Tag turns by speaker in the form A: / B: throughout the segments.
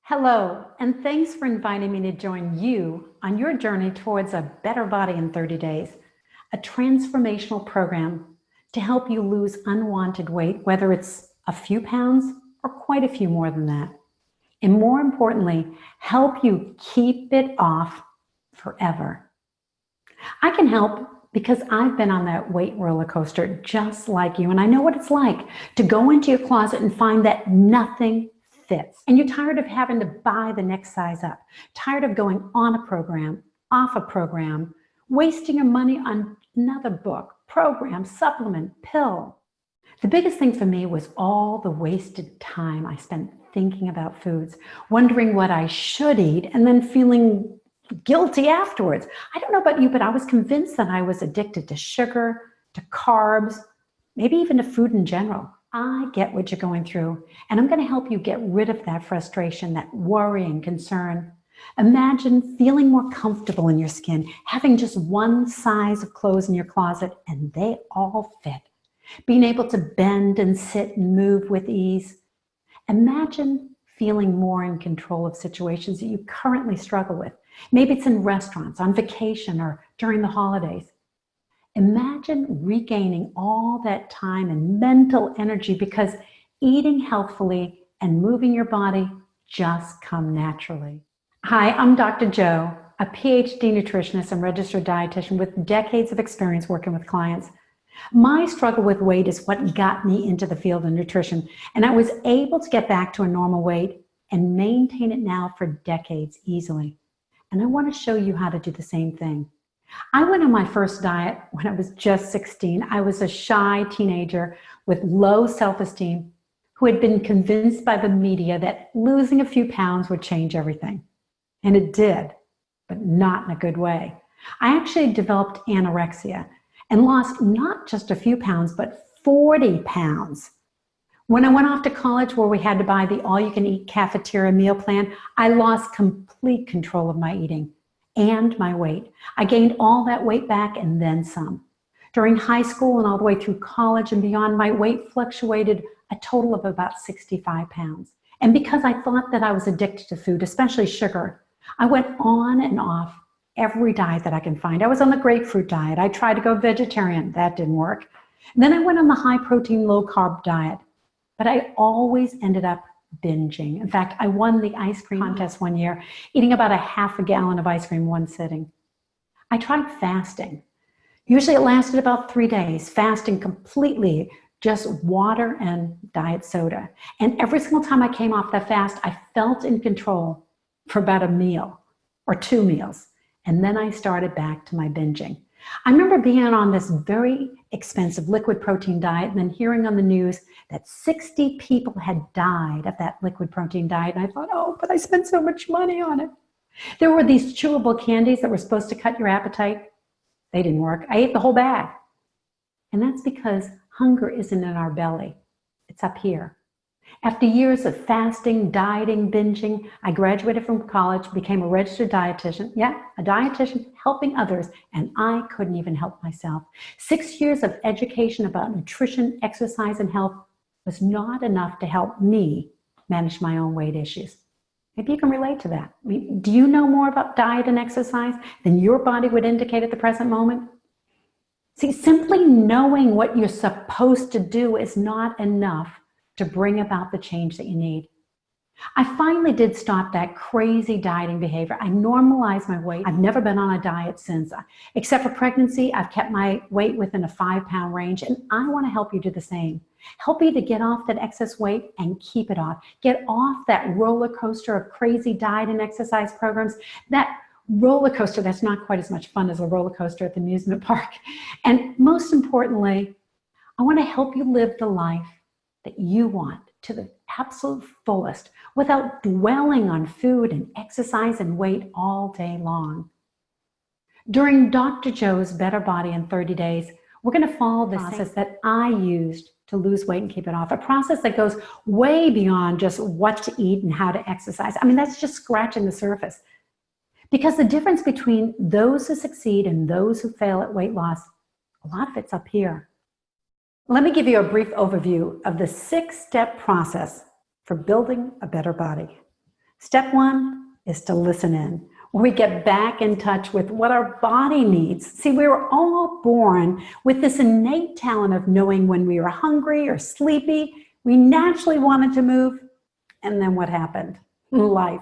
A: Hello, and thanks for inviting me to join you on your journey towards a better body in 30 days, a transformational program to help you lose unwanted weight, whether it's a few pounds or quite a few more than that. And more importantly, help you keep it off forever. I can help because I've been on that weight roller coaster just like you, and I know what it's like to go into your closet and find that nothing fits. And you're tired of having to buy the next size up, tired of going on a program, off a program, wasting your money on another book, program, supplement, pill. The biggest thing for me was all the wasted time I spent thinking about foods, wondering what I should eat, and then feeling guilty afterwards. I don't know about you, but I was convinced that I was addicted to sugar, to carbs, maybe even to food in general. I get what you're going through, and I'm going to help you get rid of that frustration, that worry and concern. Imagine feeling more comfortable in your skin, having just one size of clothes in your closet, and they all fit. Being able to bend and sit and move with ease. Imagine feeling more in control of situations that you currently struggle with. Maybe it's in restaurants, on vacation, or during the holidays. Imagine regaining all that time and mental energy because eating healthfully and moving your body just come naturally. Hi, I'm Dr. Jo, a PhD nutritionist and registered dietitian with decades of experience working with clients. My struggle with weight is what got me into the field of nutrition, and I was able to get back to a normal weight and maintain it now for decades easily. And I want to show you how to do the same thing. I went on my first diet when I was just 16. I was a shy teenager with low self-esteem who had been convinced by the media that losing a few pounds would change everything. And it did, but not in a good way. I actually developed anorexia and lost not just a few pounds, but 40 pounds. When I went off to college where we had to buy the all-you-can-eat cafeteria meal plan, I lost complete control of my eating and my weight. I gained all that weight back and then some. During high school and all the way through college and beyond, my weight fluctuated a total of about 65 pounds. And because I thought that I was addicted to food, especially sugar, I went on and off every diet that I can find. I was on the grapefruit diet. I tried to go vegetarian. That didn't work. And then I went on the high protein, low carb diet. But I always ended up binging. In fact, I won the ice cream contest one year, eating about a half a gallon of ice cream in one sitting. I tried fasting. Usually it lasted about 3 days, fasting completely, just water and diet soda. And every single time I came off that fast, I felt in control for about a meal or 2 meals. And then I started back to my binging. I remember being on this very expensive liquid protein diet and then hearing on the news that 60 people had died of that liquid protein diet. And I thought, oh, but I spent so much money on it. There were these chewable candies that were supposed to cut your appetite. They didn't work. I ate the whole bag. And that's because hunger isn't in our belly. It's up here. After years of fasting, dieting, binging, I graduated from college, became a registered dietitian. Yeah, a dietitian helping others, and I couldn't even help myself. 6 years of education about nutrition, exercise, and health was not enough to help me manage my own weight issues. Maybe you can relate to that. I mean, do you know more about diet and exercise than your body would indicate at the present moment? See, simply knowing what you're supposed to do is not enough to bring about the change that you need. I finally did stop that crazy dieting behavior. I normalized my weight. I've never been on a diet since. Except for pregnancy, I've kept my weight within a 5-pound range, and I want to help you do the same. Help you to get off that excess weight and keep it off. Get off that roller coaster of crazy diet and exercise programs, that roller coaster that's not quite as much fun as a roller coaster at the amusement park. And most importantly, I want to help you live the life that you want to the absolute fullest without dwelling on food and exercise and weight all day long. During Dr. Jo's Better Body in 30 Days, we're going to follow the process that I used to lose weight and keep it off, a process that goes way beyond just what to eat and how to exercise. I mean, that's just scratching the surface. Because the difference between those who succeed and those who fail at weight loss, a lot of it's up here. Let me give you a brief overview of the 6-step process for building a better body. Step one is to listen in. We get back in touch with what our body needs. See, we were all born with this innate talent of knowing when we were hungry or sleepy. We naturally wanted to move. And then what happened? Life.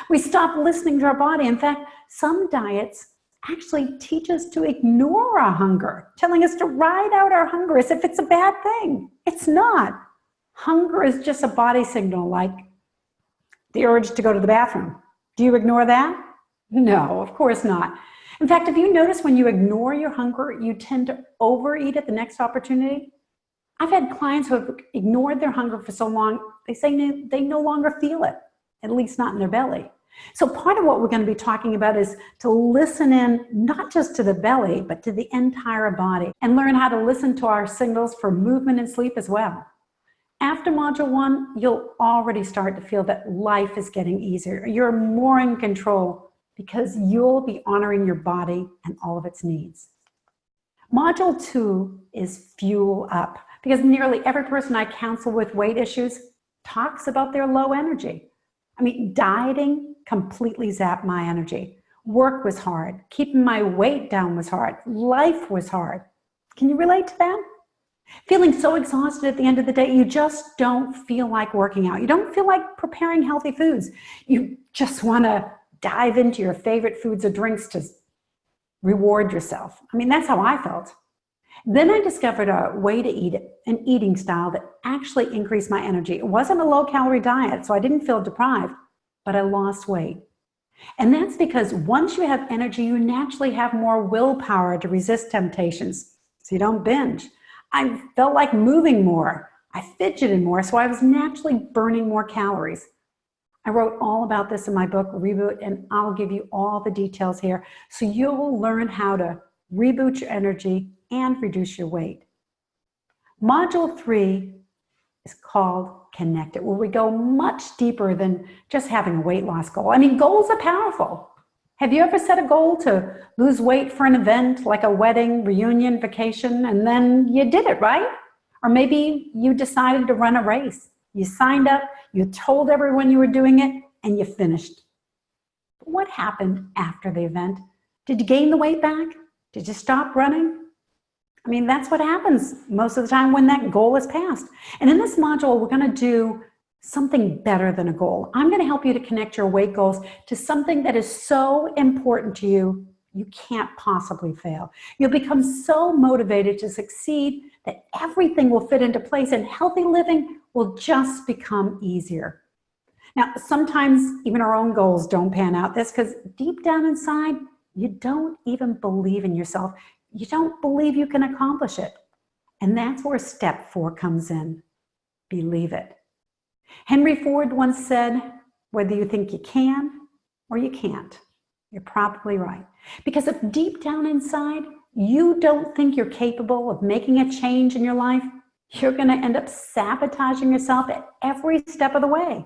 A: We stopped listening to our body. In fact, some diets actually teach us to ignore our hunger, telling us to ride out our hunger as if it's a bad thing. It's not. Hunger is just a body signal, like the urge to go to the bathroom. Do you ignore that? No, of course not. In fact, if you notice when you ignore your hunger, you tend to overeat at the next opportunity. I've had clients who have ignored their hunger for so long, they say they no longer feel it, at least not in their belly. So part of what we're going to be talking about is to listen in, not just to the belly, but to the entire body, and learn how to listen to our signals for movement and sleep as well. After Module 1, you'll already start to feel that life is getting easier. You're more in control because you'll be honoring your body and all of its needs. Module 2 is Fuel Up, because nearly every person I counsel with weight issues talks about their low energy. I mean, dieting completely zapped my energy. Work was hard. Keeping my weight down was hard. Life was hard. Can you relate to that? Feeling so exhausted at the end of the day, you just don't feel like working out. You don't feel like preparing healthy foods. You just want to dive into your favorite foods or drinks to reward yourself. I mean, that's how I felt. Then I discovered a way to eat it, an eating style that actually increased my energy. It wasn't a low-calorie diet, so I didn't feel deprived, but I lost weight. And that's because once you have energy, you naturally have more willpower to resist temptations, so you don't binge. I felt like moving more. I fidgeted more, so I was naturally burning more calories. I wrote all about this in my book, Reboot, and I'll give you all the details here so you'll learn how to reboot your energy and reduce your weight. Module 3 is called Connect It, where we go much deeper than just having a weight loss goal. I mean, goals are powerful. Have you ever set a goal to lose weight for an event like a wedding, reunion, vacation, and then you did it, right? Or maybe you decided to run a race. You signed up, you told everyone you were doing it, and you finished. But what happened after the event? Did you gain the weight back? Did you stop running? I mean, that's what happens most of the time when that goal is passed. And in this module, we're going to do something better than a goal. I'm going to help you to connect your weight goals to something that is so important to you, you can't possibly fail. You'll become so motivated to succeed that everything will fit into place and healthy living will just become easier. Now, sometimes even our own goals don't pan out. That's because deep down inside, you don't even believe in yourself. You don't believe you can accomplish it. And that's where step 4 comes in. Believe it. Henry Ford once said, whether you think you can or you can't, you're probably right. Because if deep down inside, you don't think you're capable of making a change in your life, you're going to end up sabotaging yourself at every step of the way.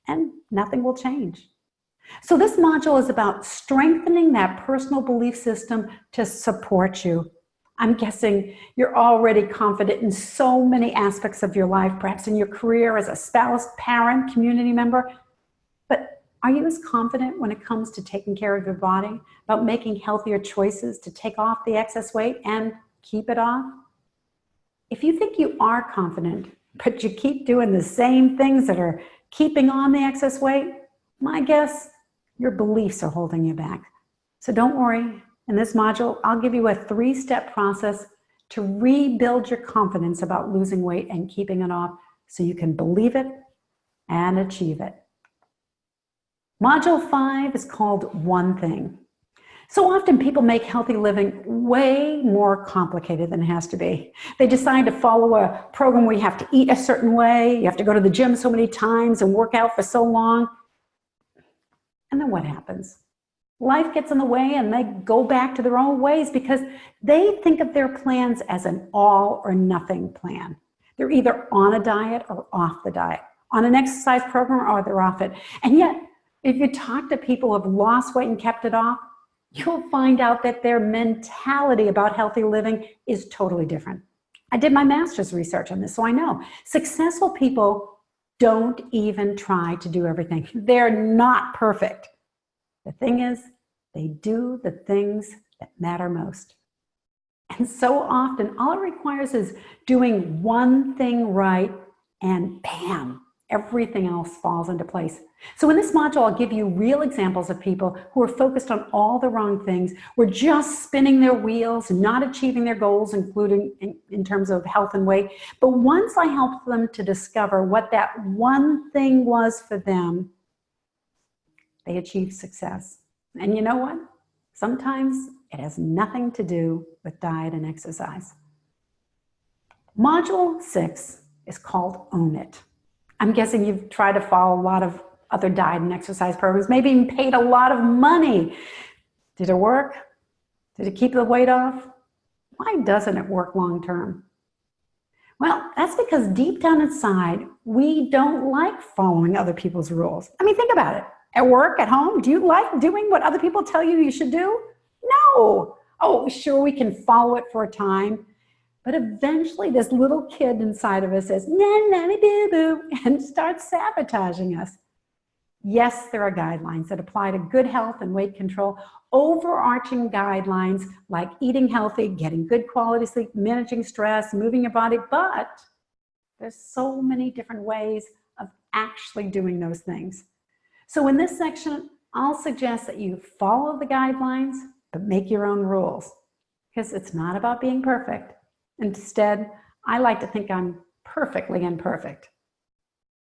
A: And nothing will change. So this module is about strengthening that personal belief system to support you. I'm guessing you're already confident in so many aspects of your life, perhaps in your career as a spouse, parent, community member. But are you as confident when it comes to taking care of your body, about making healthier choices to take off the excess weight and keep it off? If you think you are confident, but you keep doing the same things that are keeping on the excess weight, my guess, your beliefs are holding you back. So don't worry. In this module, I'll give you a 3-step process to rebuild your confidence about losing weight and keeping it off so you can believe it and achieve it. Module 5 is called One Thing. So often people make healthy living way more complicated than it has to be. They decide to follow a program where you have to eat a certain way, you have to go to the gym so many times and work out for so long. And then what happens? Life gets in the way and they go back to their own ways because they think of their plans as an all or nothing plan. They're either on a diet or off the diet, on an exercise program or they're off it. And yet, if you talk to people who have lost weight and kept it off, you'll find out that their mentality about healthy living is totally different. I did my master's research on this, so I know. Successful people Don't even try to do everything. They're not perfect. The thing is, they do the things that matter most. And so often, all it requires is doing one thing right, and bam, everything else falls into place. So in this module, I'll give you real examples of people who are focused on all the wrong things, were just spinning their wheels, not achieving their goals, including in terms of health and weight. But once I helped them to discover what that one thing was for them, they achieved success. And you know what? Sometimes it has nothing to do with diet and exercise. Module 6 is called Own It. I'm guessing you've tried to follow a lot of other diet and exercise programs, maybe even paid a lot of money. Did it work? Did it keep the weight off? Why doesn't it work long term? Well, that's because deep down inside, we don't like following other people's rules. I mean, think about it. At work, at home, do you like doing what other people tell you you should do? No. Oh, sure, we can follow it for a time. But eventually, this little kid inside of us says, nah, nah, boo-boo, and starts sabotaging us. Yes, there are guidelines that apply to good health and weight control, overarching guidelines like eating healthy, getting good quality sleep, managing stress, moving your body, but there's so many different ways of actually doing those things. So in this section, I'll suggest that you follow the guidelines, but make your own rules, because it's not about being perfect. Instead, I like to think I'm perfectly imperfect.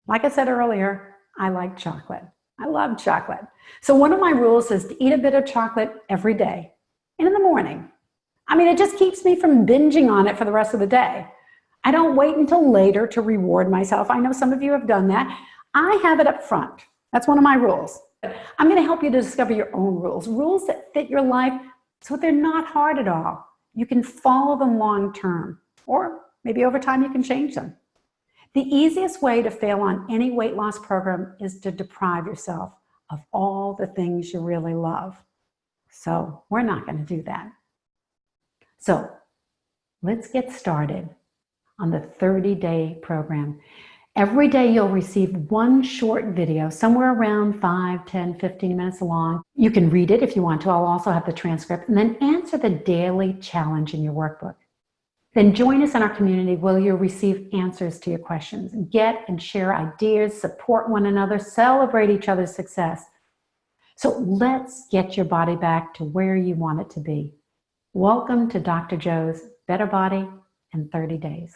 A: Like I said earlier, I like chocolate. I love chocolate. So one of my rules is to eat a bit of chocolate every day and in the morning. I mean, it just keeps me from binging on it for the rest of the day. I don't wait until later to reward myself. I know some of you have done that. I have it up front. That's one of my rules. I'm going to help you to discover your own rules, rules that fit your life so they're not hard at all. You can follow them long term, or maybe over time you can change them. The easiest way to fail on any weight loss program is to deprive yourself of all the things you really love. So we're not going to do that. So let's get started on the 30-day program. Every day you'll receive one short video, somewhere around 5, 10, 15 minutes long. You can read it if you want to. I'll also have the transcript, and then answer the daily challenge in your workbook. Then join us in our community where you'll receive answers to your questions. Get and share ideas, support one another, celebrate each other's success. So let's get your body back to where you want it to be. Welcome to Dr. Joe's Better Body in 30 Days.